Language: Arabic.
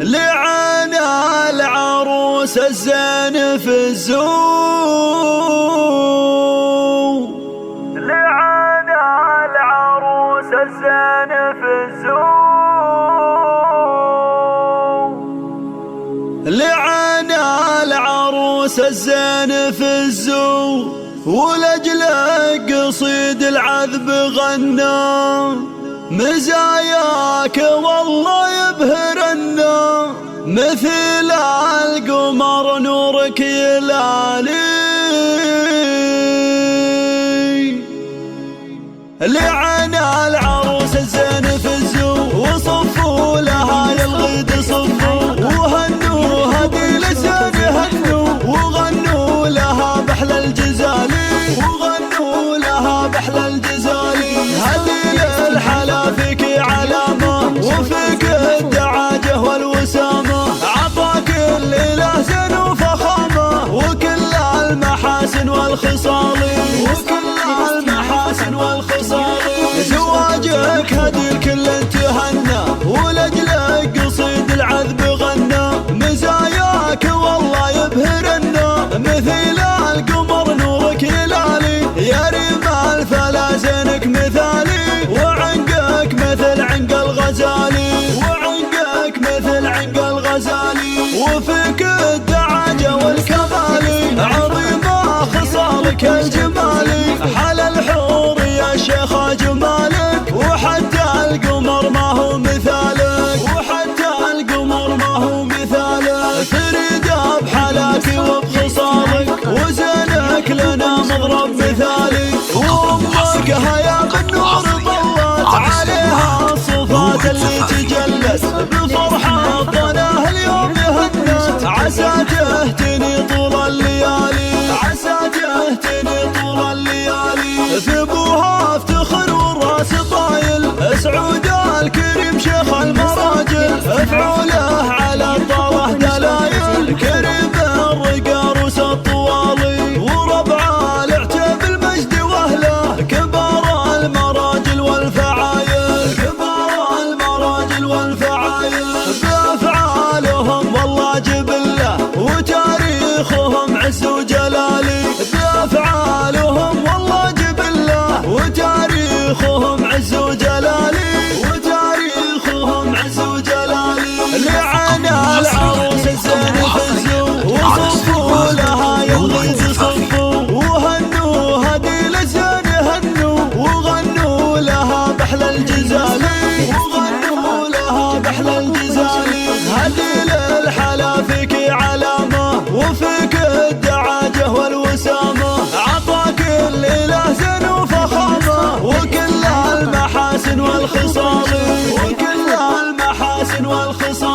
لعن العروس الزين في الزو، لعن العروس الزين في الزو، لعن العروس الزين في الزو، ولأجل قصيد العذب غنى، مزاياك والله يبهرنا، مثل القمر نورك يلالي. لعن العروس الزين في الزو، وصفوا لها يا الغيد صفوا، وهنوا هدي لسان هنوا، وغنوا لها بحل الجزالي، وغنوا لها بحل الجزالي. هدي للحلا فيك علامة، وفيك الدعاجة والوسامة، عطاك الإله زين وفخامة، وكل المحاسن والخصال، وكل المحاسن والخصال. زواجك هدي الكل تهنى، ولأجلك قصيد العذب غنى، مزاياك والله يبهرنا، مثل القمر نورك يلالي. يا ريم الفلا زينك مثالي، وعنقك مثل عنق الغزالي، وعنقك مثل عنق الغزالي. وفيك الدعاجة والكمالي، عظيمة خصالك الجمالي، حل الحور يا شيخ جمالك، وحتى القمر ما هو مثالك، وحتى القمر ما هو مثالك. فريدة بحلاك وبخصالك، وزينك لنا مضرب مثالي. وأمك هيا بالنور ضلت عليها الصفات اللي تجلت، بفرحة ضناه اليوم هنت، عسى تهتني طول الليالي، عسى تهتني طول الليالي. ثبوها افتخر والراس طايل، سعود الكريم شيخ المراجل، افعوله على الطاوة دلايل، كريم الرقا روس الطوالي، وربع العتب المجد واهله، كبار المراجل والفعايل، كبار المراجل والفعايل. بافعالهم والله جبله، وتاريخهم عز وجلالي، بافعالهم والله جبله، وتاريخهم عز وجلالي، وتاريخهم عز وجلالي. لعن العروس الزين في الزو، وصفوا لها يا الغيد صفوا، وهنوا هدي لسان هنوا، وغنوا لها بحل الجزالي، وغنوا لها بحل الجزالي. هدي للحلا فيك علامة، وفيك الدعاجة والوسامة، عطاك الإله زين وفخامة، وكل المحاسن والخصال، وكل المحاسن والخصال.